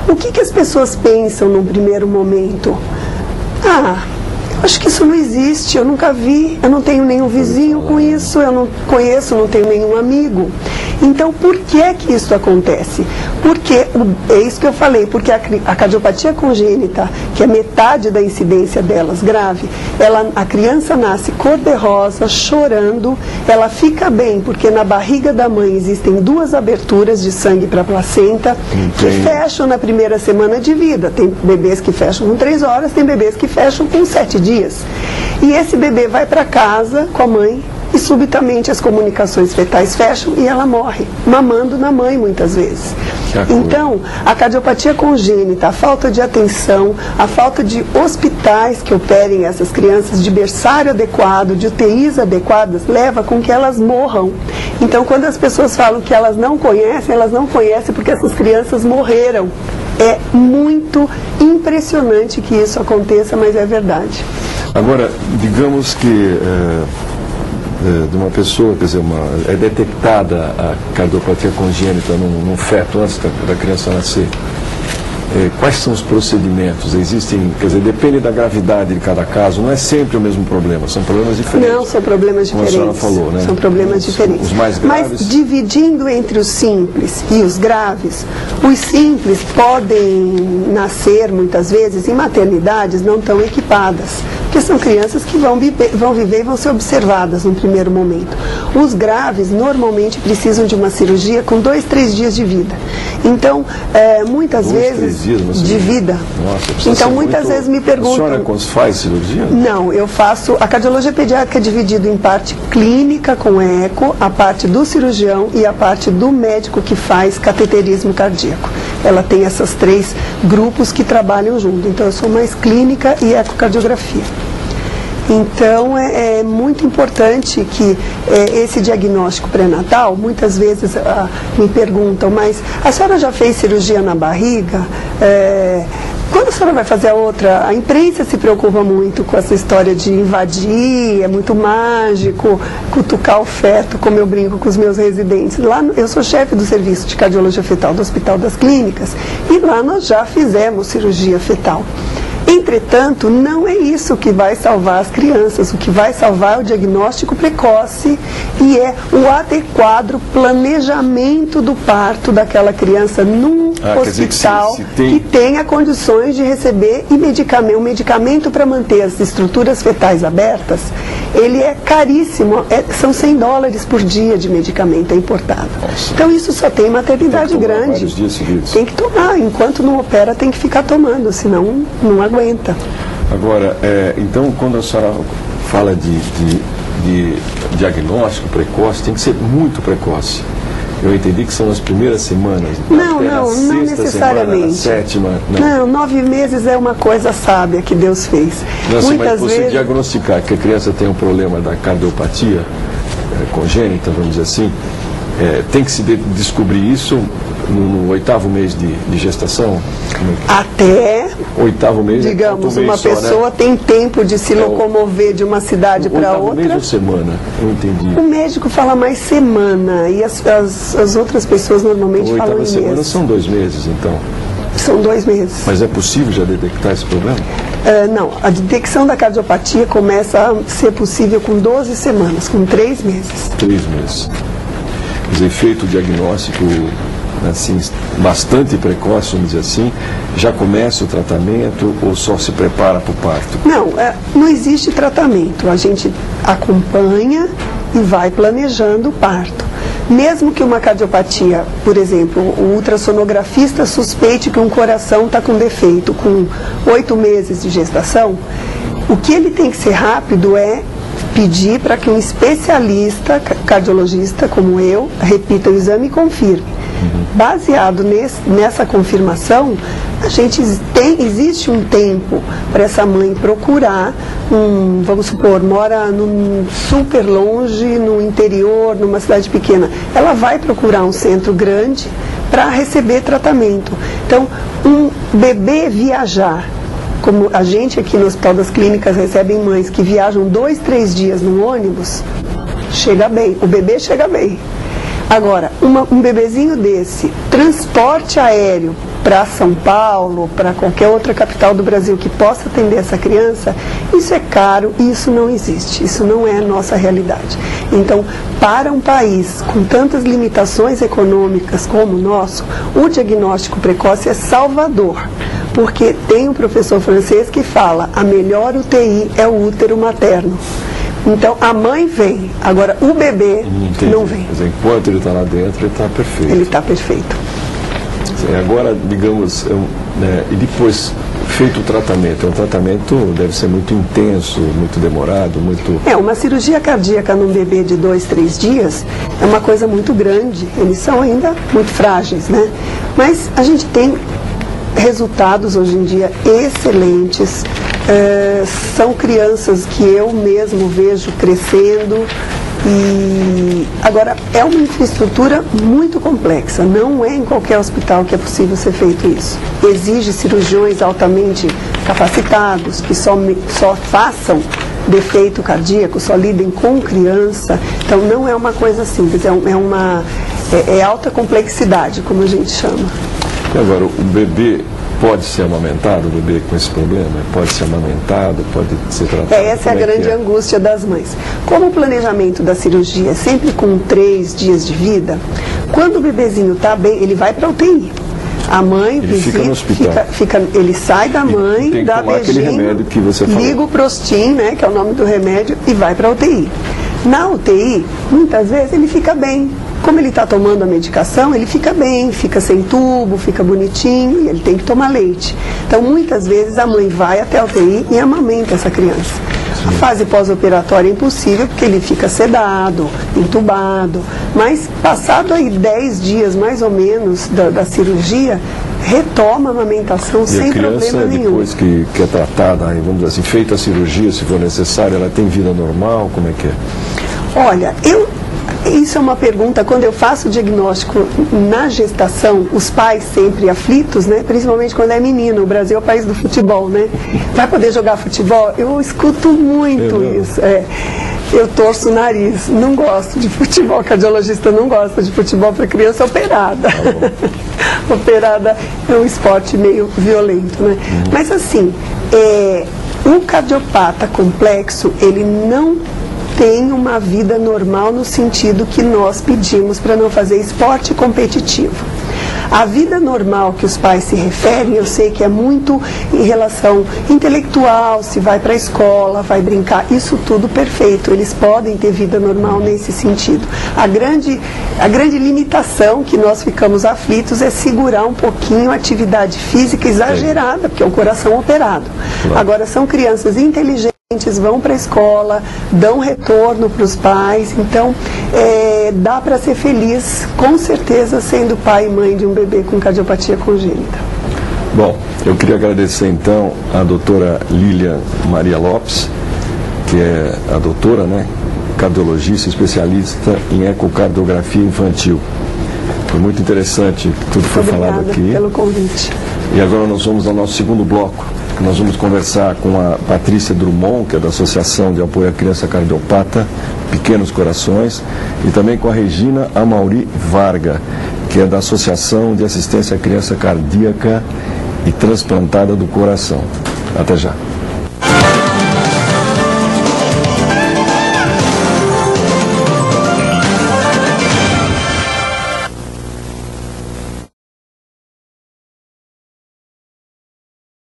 O que as pessoas pensam num primeiro momento? Acho que isso não existe, eu nunca vi, eu não tenho nenhum vizinho com isso, eu não conheço, não tenho nenhum amigo. Então, por que isso acontece? Porque, é isso que eu falei, porque a cardiopatia congênita, que é metade da incidência delas grave, a criança nasce cor-de-rosa, chorando, ela fica bem, porque na barriga da mãe existem 2 aberturas de sangue para a placenta, que fecham na primeira semana de vida. Tem bebês que fecham com 3 horas, tem bebês que fecham com 7 dias. E esse bebê vai para casa com a mãe, e subitamente as comunicações fetais fecham e ela morre, mamando na mãe muitas vezes. Então, a cardiopatia congênita, a falta de atenção, a falta de hospitais que operem essas crianças, de berçário adequado, de UTIs adequadas, leva com que elas morram. Então, quando as pessoas falam que elas não conhecem porque essas crianças morreram. É muito impressionante que isso aconteça, mas é verdade. Agora, digamos que de uma pessoa, quer dizer, é detectada a cardiopatia congênita num feto antes da criança nascer. Quais são os procedimentos? Existem, quer dizer, depende da gravidade de cada caso, não é sempre o mesmo problema, são problemas diferentes. Não, são problemas diferentes. Como a senhora falou, né? São problemas diferentes. Os mais graves... Mas dividindo entre os simples e os graves, os simples podem nascer, muitas vezes, em maternidades não tão equipadas, porque são crianças que vão viver e vão ser observadas no primeiro momento. Os graves, normalmente, precisam de uma cirurgia com 2, 3 dias de vida. Então, muitas vezes... de vida. Nossa, então muitas vezes me perguntam... A senhora faz cirurgia? Não, eu faço... A cardiologia pediátrica é dividida em parte clínica com eco, a parte do cirurgião e a parte do médico que faz cateterismo cardíaco. Ela tem esses 3 grupos que trabalham junto. Então eu sou mais clínica e ecocardiografia. Então é muito importante que esse diagnóstico pré-natal, muitas vezes me perguntam, mas a senhora já fez cirurgia na barriga? Quando a senhora vai fazer a outra? A imprensa se preocupa muito com essa história de invadir, é muito mágico, cutucar o feto, como eu brinco com os meus residentes. Lá, eu sou chefe do serviço de cardiologia fetal do Hospital das Clínicas e lá nós já fizemos cirurgia fetal. Entretanto, não é isso que vai salvar as crianças. O que vai salvar é o diagnóstico precoce e é o adequado planejamento do parto daquela criança num hospital que tenha condições de receber um medicamento para manter as estruturas fetais abertas. Ele é caríssimo, são $100 por dia de medicamento, é importado. Nossa. Então isso só tem maternidade grande. Tem que tomar, enquanto não opera tem que ficar tomando, senão não aguenta. Agora, então quando a senhora fala de diagnóstico precoce, tem que ser muito precoce. Eu entendi que são nas primeiras semanas. Não necessariamente. Semana, na 7ª. Não, 9 meses é uma coisa sábia que Deus fez. Muitas vezes você diagnosticar que a criança tem um problema da cardiopatia congênita, vamos dizer assim, tem que se descobrir isso no 8º mês de gestação? Até, 8º mês, digamos, mês uma só, pessoa tem tempo de se locomover de uma cidade para outra. 8º mês ou semana? Eu entendi. O médico fala mais semana e as outras pessoas normalmente falam em mês. 8ª semana são 2 meses, então? São 2 meses. Mas é possível já detectar esse problema? Não, a detecção da cardiopatia começa a ser possível com 12 semanas, com 3 meses. 3 meses. Quer dizer, feito o diagnóstico assim, bastante precoce, vamos dizer assim, já começa o tratamento ou só se prepara para o parto? Não existe tratamento. A gente acompanha e vai planejando o parto. Mesmo que uma cardiopatia, por exemplo, o ultrassonografista suspeite que um coração está com defeito, com 8 meses de gestação, o que ele tem que ser rápido é pedir para que um especialista, cardiologista como eu, repita o exame e confirme. Baseado nessa confirmação, existe um tempo para essa mãe procurar, vamos supor, mora super longe, no interior, numa cidade pequena. Ela vai procurar um centro grande para receber tratamento. Então, um bebê viajar, como a gente aqui no Hospital das Clínicas recebe mães que viajam 2, 3 dias no ônibus, chega bem, o bebê chega bem. Agora, um bebezinho desse, transporte aéreo para São Paulo, para qualquer outra capital do Brasil que possa atender essa criança, isso é caro e isso não existe, isso não é a nossa realidade. Então, para um país com tantas limitações econômicas como o nosso, o diagnóstico precoce é salvador, porque tem um professor francês que fala, a melhor UTI é o útero materno. Então, a mãe vem, agora o bebê não vem. Quer dizer, enquanto ele está lá dentro, ele está perfeito. Ele está perfeito. Agora, digamos, e depois, feito o tratamento, tratamento deve ser muito intenso, muito demorado, muito... Uma cirurgia cardíaca num bebê de 2, 3 dias é uma coisa muito grande, eles são ainda muito frágeis, né? Mas a gente tem resultados hoje em dia excelentes, são crianças que eu mesmo vejo crescendo. E agora, é uma infraestrutura muito complexa, não é em qualquer hospital que é possível ser feito isso. Exige cirurgiões altamente capacitados, que só façam defeito cardíaco, só lidem com criança. Então não é uma coisa simples, é alta complexidade, como a gente chama. E agora, o bebê pode ser amamentado, o bebê com esse problema? Pode ser amamentado, pode ser tratado? Essa é a grande angústia das mães. Como o planejamento da cirurgia é sempre com 3 dias de vida, quando o bebezinho está bem, ele vai para a UTI. A mãe fica no hospital. Ele sai da mãe, dá beijinho, que você falou. liga o Prostin, né, que é o nome do remédio, e vai para a UTI. Na UTI, muitas vezes ele fica bem. Como ele está tomando a medicação, ele fica bem, fica sem tubo, fica bonitinho e ele tem que tomar leite. Então, muitas vezes a mãe vai até a UTI e amamenta essa criança. Sim. A fase pós-operatória é impossível porque ele fica sedado, entubado. Mas, passado aí 10 dias mais ou menos da cirurgia, retoma a amamentação sem problema nenhum. Depois que é tratada, vamos dizer assim, feita a cirurgia, se for necessário, ela tem vida normal? Como é que é? Olha, isso é uma pergunta, quando eu faço o diagnóstico na gestação, os pais sempre aflitos, né? Principalmente quando é menino, o Brasil é o país do futebol, né? Vai poder jogar futebol? Eu escuto muito isso. Eu torço o nariz, não gosto de futebol, cardiologista não gosta de futebol para criança operada. Operada é um esporte meio violento, né? Mas assim, um cardiopata complexo, ele não tem uma vida normal no sentido que nós pedimos para não fazer esporte competitivo. A vida normal que os pais se referem, eu sei que é muito em relação intelectual, se vai para a escola, vai brincar, isso tudo perfeito, eles podem ter vida normal nesse sentido. A grande limitação que nós ficamos aflitos é segurar um pouquinho a atividade física exagerada, porque é um coração operado. Agora, são crianças inteligentes, vão para a escola, dão retorno para os pais, então dá para ser feliz, com certeza, sendo pai e mãe de um bebê com cardiopatia congênita. Bom, eu queria agradecer então a doutora Lília Maria Lopes, que é a doutora, né, cardiologista, especialista em ecocardiografia infantil. Foi muito interessante tudo que foi falado aqui. Obrigada pelo convite. E agora nós vamos ao nosso segundo bloco, que nós vamos conversar com a Patrícia Drummond, que é da Associação de Apoio à Criança Cardiopata, Pequenos Corações, e também com a Regina Amauri Varga, que é da Associação de Assistência à Criança Cardíaca e Transplantada do Coração. Até já.